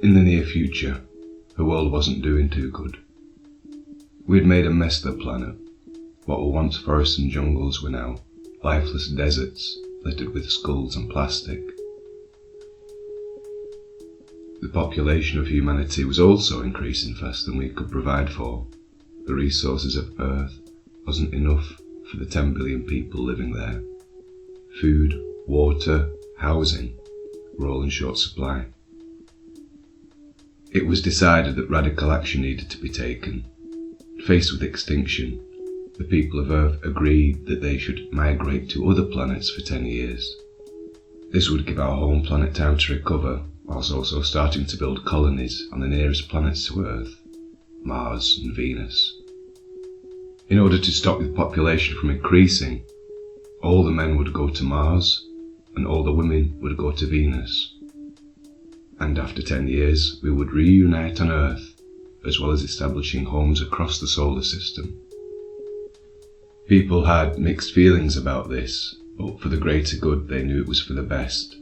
In the near future, the world wasn't doing too good. We had made a mess of the planet. What were once forests and jungles were now lifeless deserts littered with skulls and plastic. The population of humanity was also increasing faster than we could provide for. The resources of Earth wasn't enough for the 10 billion people living there. Food, water, housing were all in short supply. It was decided that radical action needed to be taken. Faced with extinction, the people of Earth agreed that they should migrate to other planets for 10 years. This would give our home planet time to recover, whilst also starting to build colonies on the nearest planets to Earth, Mars and Venus. In order to stop the population from increasing, all the men would go to Mars and all the women would go to Venus. And after 10 years, we would reunite on Earth, as well as establishing homes across the solar system. People had mixed feelings about this, but for the greater good they knew it was for the best.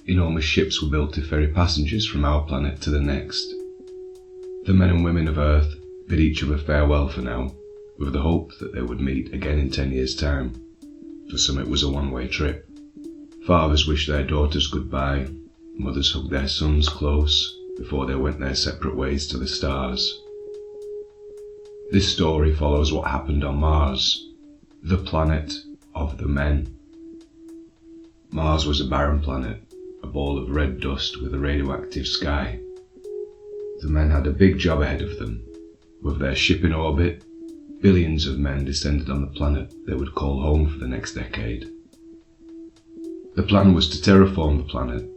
Enormous ships were built to ferry passengers from our planet to the next. The men and women of Earth bid each other farewell for now, with the hope that they would meet again in 10 years' time. For some it was a one-way trip. Fathers wished their daughters goodbye, mothers hugged their sons close before they went their separate ways to the stars. This story follows what happened on Mars, the planet of the men. Mars was a barren planet, a ball of red dust with a radioactive sky. The men had a big job ahead of them. With their ship in orbit, billions of men descended on the planet they would call home for the next decade. The plan was to terraform the planet,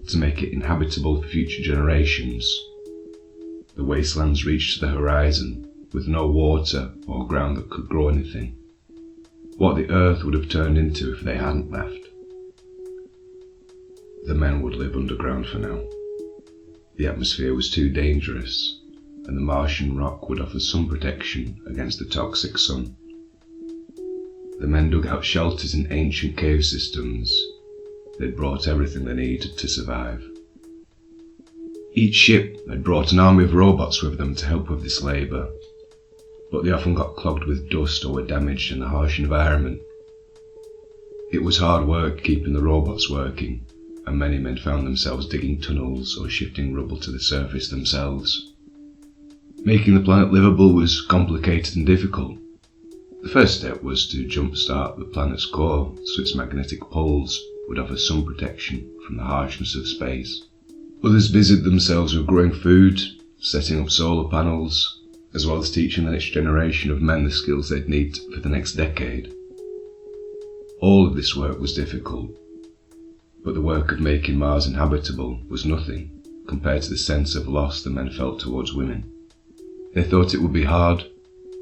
to make it inhabitable for future generations. The wastelands reached to the horizon, with no water or ground that could grow anything. What the Earth would have turned into if they hadn't left. The men would live underground for now. The atmosphere was too dangerous, and the Martian rock would offer some protection against the toxic sun. The men dug out shelters in ancient cave systems. They'd brought everything they needed to survive. Each ship had brought an army of robots with them to help with this labour, but they often got clogged with dust or were damaged in the harsh environment. It was hard work keeping the robots working, and many men found themselves digging tunnels or shifting rubble to the surface themselves. Making the planet livable was complicated and difficult. The first step was to jump-start the planet's core so its magnetic poles would offer some protection from the harshness of space. Others busied themselves with growing food, setting up solar panels, as well as teaching the next generation of men the skills they'd need for the next decade. All of this work was difficult, but the work of making Mars inhabitable was nothing compared to the sense of loss the men felt towards women. They thought it would be hard,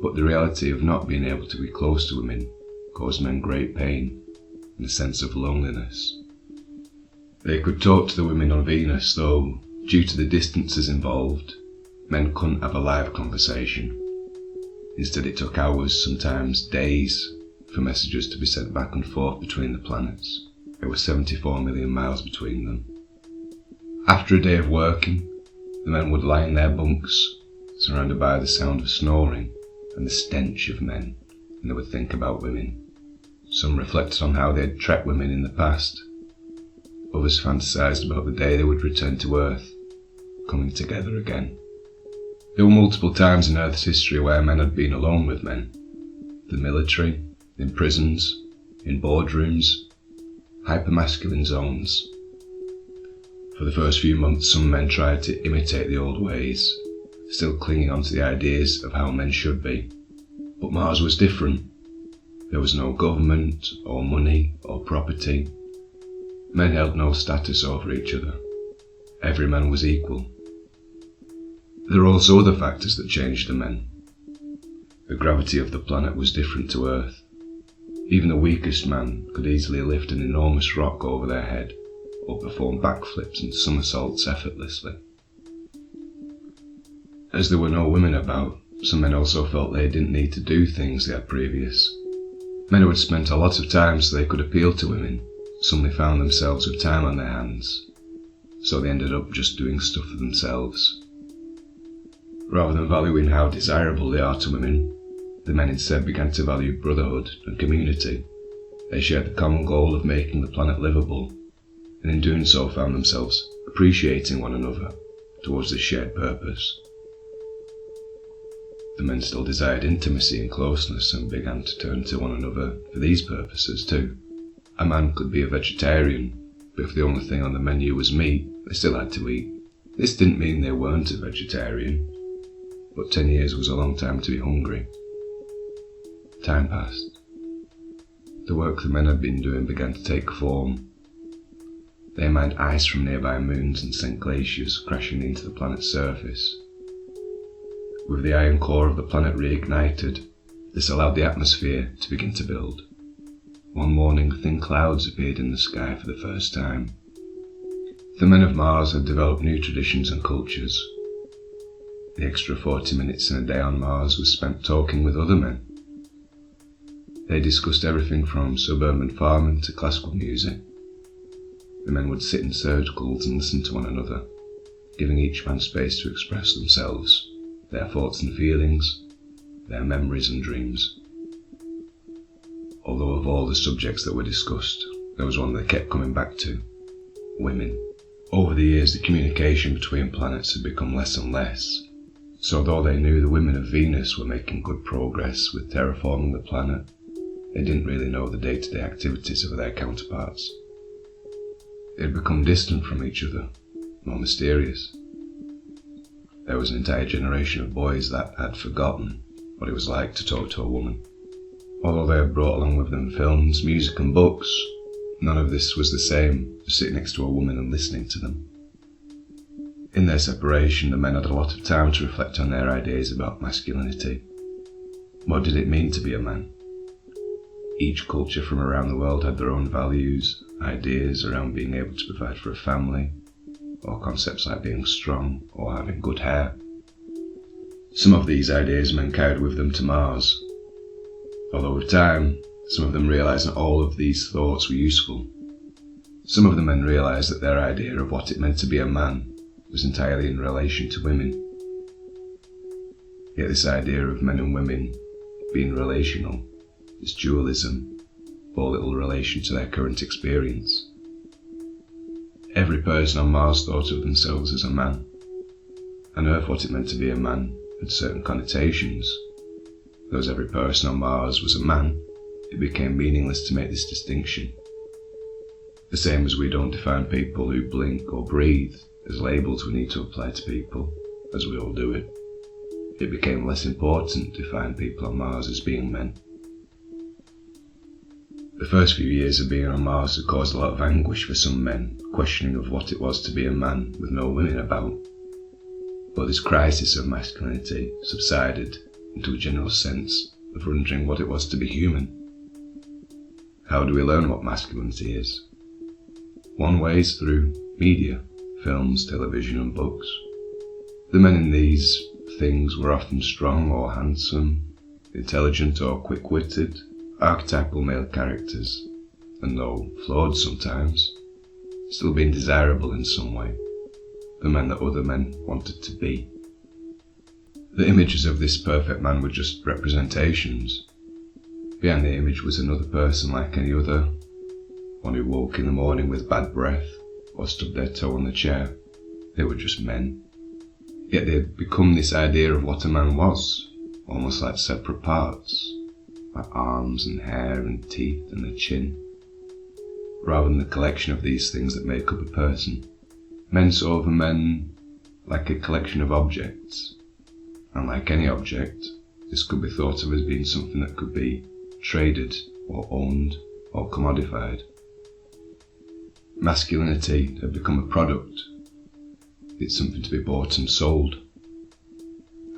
but the reality of not being able to be close to women caused men great pain and a sense of loneliness. They could talk to the women on Venus, though, due to the distances involved, men couldn't have a live conversation. Instead, it took hours, sometimes days, for messages to be sent back and forth between the planets. There were 74 million miles between them. After a day of working, the men would lie in their bunks, surrounded by the sound of snoring and the stench of men, and they would think about women. Some reflected on how they had trapped women in the past. Others fantasized about the day they would return to Earth, coming together again. There were multiple times in Earth's history where men had been alone with men. The military, in prisons, in boardrooms, hypermasculine zones. For the first few months, some men tried to imitate the old ways, still clinging on to the ideas of how men should be. But Mars was different. There was no government, or money, or property. Men held no status over each other. Every man was equal. There were also other factors that changed the men. The gravity of the planet was different to Earth. Even the weakest man could easily lift an enormous rock over their head, or perform backflips and somersaults effortlessly. As there were no women about, some men also felt they didn't need to do things they had previous. Men who had spent a lot of time so they could appeal to women suddenly found themselves with time on their hands. so they ended up just doing stuff for themselves. Rather than valuing how desirable they are to women, the men instead began to value brotherhood and community. They shared the common goal of making the planet livable, and in doing so found themselves appreciating one another towards this shared purpose. The men still desired intimacy and closeness and began to turn to one another for these purposes too. A man could be a vegetarian, but if the only thing on the menu was meat, they still had to eat. This didn't mean they weren't a vegetarian, but 10 years was a long time to be hungry. Time passed. The work the men had been doing began to take form. They mined ice from nearby moons and sent glaciers crashing into the planet's surface. With the iron core of the planet reignited, this allowed the atmosphere to begin to build. One morning, thin clouds appeared in the sky for the first time. The men of Mars had developed new traditions and cultures. The extra 40 minutes in a day on Mars was spent talking with other men. They discussed everything from suburban farming to classical music. The men would sit in circles and listen to one another, giving each man space to express themselves, their thoughts and feelings, their memories and dreams. Although of all the subjects that were discussed, there was one they kept coming back to: women. Over the years, the communication between planets had become less and less, so though they knew the women of Venus were making good progress with terraforming the planet, they didn't really know the day-to-day activities of their counterparts. They had become distant from each other, more mysterious. There was an entire generation of boys that had forgotten what it was like to talk to a woman. Although they had brought along with them films, music and books, none of this was the same as sitting next to a woman and listening to them. In their separation, the men had a lot of time to reflect on their ideas about masculinity. What did it mean to be a man? Each culture from around the world had their own values, ideas around being able to provide for a family, or concepts like being strong or having good hair. Some of these ideas men carried with them to Mars, although with time, some of them realised not all of these thoughts were useful. Some of the men realised that their idea of what it meant to be a man was entirely in relation to women. Yet this idea of men and women being relational, this dualism, bore little relation to their current experience. Every person on Mars thought of themselves as a man. On Earth, what it meant to be a man had certain connotations. Though as every person on Mars was a man, it became meaningless to make this distinction. The same as we don't define people who blink or breathe as labels we need to apply to people, as we all do it. It became less important to define people on Mars as being men. The first few years of being on Mars had caused a lot of anguish for some men, questioning of what it was to be a man with no women about. But this crisis of masculinity subsided into a general sense of wondering what it was to be human. How do we learn what masculinity is? One way is through media, films, television and books. The men in these things were often strong or handsome, intelligent or quick-witted, archetypal male characters, and though flawed sometimes, still being desirable in some way, the men that other men wanted to be. The images of this perfect man were just representations. Behind the image was another person like any other, one who woke in the morning with bad breath or stubbed their toe on the chair. They were just men. Yet they had become this idea of what a man was, almost like separate parts, like arms and hair and teeth and the chin, rather than the collection of these things that make up a person. Men saw the men like a collection of objects, and like any object, this could be thought of as being something that could be traded or owned or commodified. Masculinity had become a product. It's something to be bought and sold.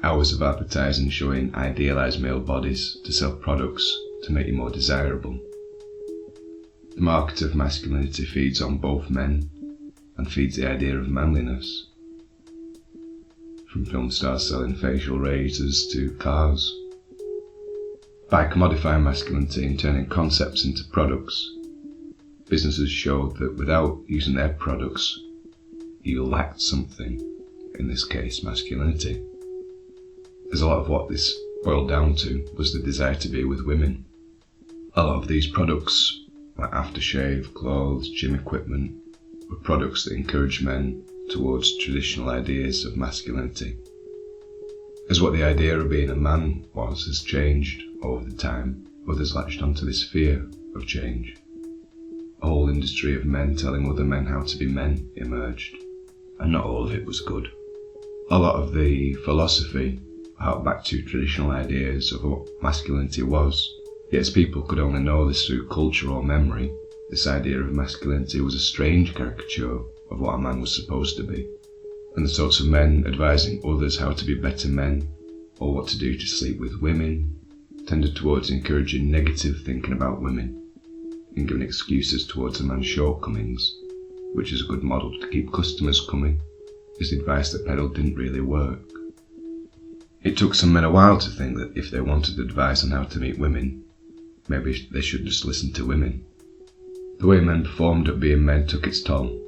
Hours of advertising showing idealised male bodies to sell products to make you more desirable. The market of masculinity feeds on both men and feeds the idea of manliness. From film stars selling facial razors to cars. By commodifying masculinity and turning concepts into products, businesses showed that without using their products, you lacked something, in this case masculinity. As a lot of what this boiled down to was the desire to be with women. A lot of these products, like aftershave, clothes, gym equipment, were products that encouraged men towards traditional ideas of masculinity. As what the idea of being a man was has changed over the time, others latched onto this fear of change. A whole industry of men telling other men how to be men emerged, and not all of it was good. A lot of the philosophy harked back to traditional ideas of what masculinity was, yet as people could only know this through culture or memory, this idea of masculinity was a strange caricature of what a man was supposed to be, and the sorts of men advising others how to be better men, or what to do to sleep with women, tended towards encouraging negative thinking about women, and giving excuses towards a man's shortcomings, which is a good model to keep customers coming, is the advice that peddled didn't really work. It took some men a while to think that if they wanted advice on how to meet women, maybe they should just listen to women. The way men performed at being men took its toll,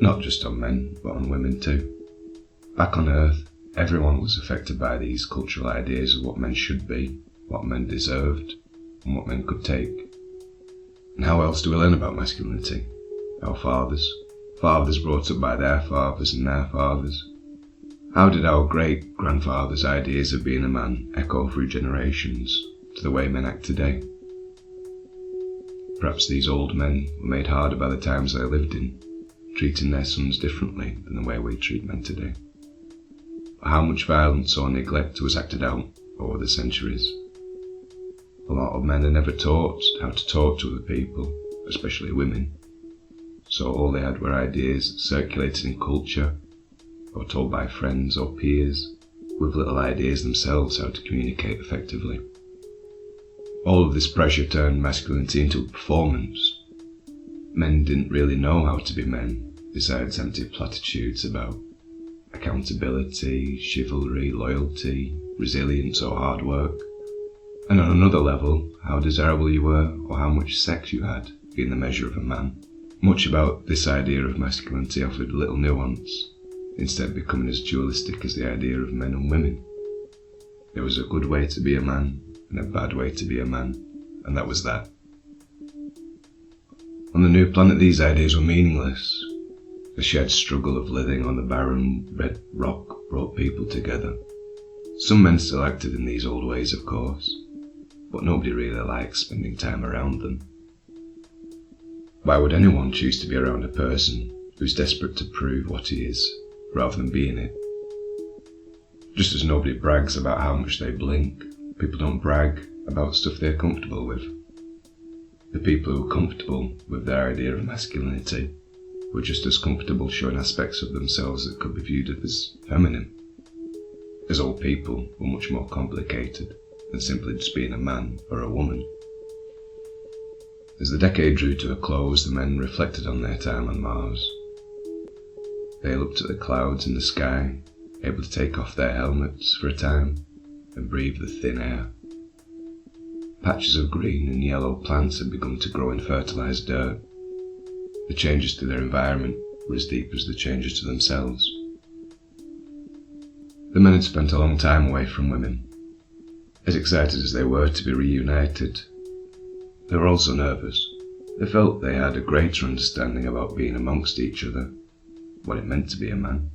not just on men, but on women too. Back on Earth, everyone was affected by these cultural ideas of what men should be, what men deserved, and what men could take. And how else do we learn about masculinity? Our fathers brought up by their fathers and their fathers. How did our great-grandfathers' ideas of being a man echo through generations to the way men act today? Perhaps these old men were made harder by the times they lived in, treating their sons differently than the way we treat men today. But how much violence or neglect was acted out over the centuries? A lot of men are never taught how to talk to other people, especially women, so all they had were ideas circulated in culture, or told by friends or peers, with little ideas themselves how to communicate effectively. All of this pressure turned masculinity into a performance. Men didn't really know how to be men, besides empty platitudes about accountability, chivalry, loyalty, resilience or hard work. And on another level, how desirable you were or how much sex you had being the measure of a man. Much about this idea of masculinity offered little nuance, instead becoming as dualistic as the idea of men and women. There was a good way to be a man and a bad way to be a man, and that was that. On the new planet these ideas were meaningless. The shared struggle of living on the barren red rock brought people together. Some men still acted in these old ways, of course, but nobody really likes spending time around them. Why would anyone choose to be around a person who's desperate to prove what he is, rather than being it? Just as nobody brags about how much they blink, people don't brag about stuff they're comfortable with. The people who are comfortable with their idea of masculinity were just as comfortable showing aspects of themselves that could be viewed as feminine. As old people were much more complicated than simply just being a man or a woman. As the decade drew to a close, the men reflected on their time on Mars. They looked at the clouds in the sky, able to take off their helmets for a time and breathe the thin air. Patches of green and yellow plants had begun to grow in fertilized dirt. The changes to their environment were as deep as the changes to themselves. The men had spent a long time away from women. As excited as they were to be reunited, they were also nervous. They felt they had a greater understanding about being amongst each other, what it meant to be a man,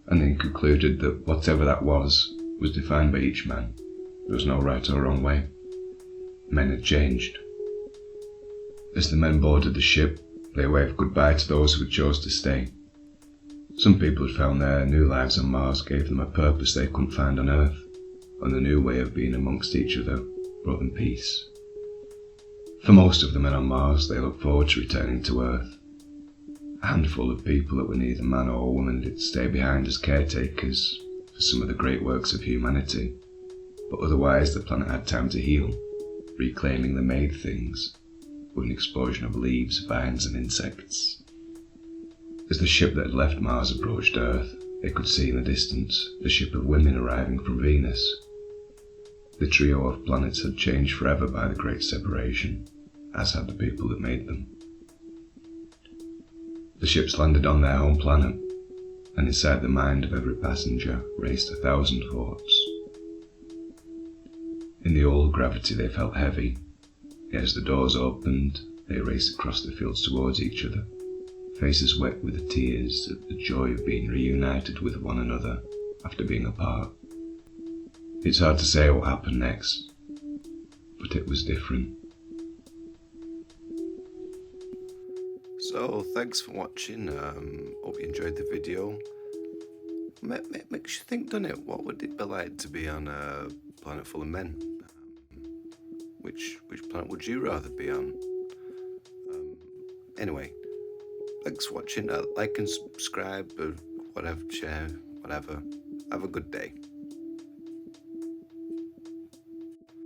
and they concluded that whatever that was defined by each man. There was no right or wrong way. Men had changed. As the men boarded the ship, they waved goodbye to those who had chose to stay. Some people had found their new lives on Mars gave them a purpose they couldn't find on Earth, and the new way of being amongst each other brought them peace. For most of the men on Mars, they looked forward to returning to Earth. A handful of people that were neither man or woman did stay behind as caretakers for some of the great works of humanity, but otherwise the planet had time to heal, reclaiming the made things with an explosion of leaves, vines and insects. As the ship that had left Mars approached Earth, they could see in the distance the ship of women arriving from Venus. The trio of planets had changed forever by the Great Separation, as had the people that made them. The ships landed on their home planet, and inside the mind of every passenger raced 1,000 thoughts. In the old gravity they felt heavy, yet as the doors opened, they raced across the fields towards each other, faces wet with the tears at the joy of being reunited with one another after being apart. It's hard to say what happened next, but it was different. So, thanks for watching. Hope you enjoyed the video. Makes you think, doesn't it? What would it be like to be on a planet full of men? Which planet would you rather be on? Anyway, thanks for watching. Like and subscribe, or whatever, share, whatever. Have a good day.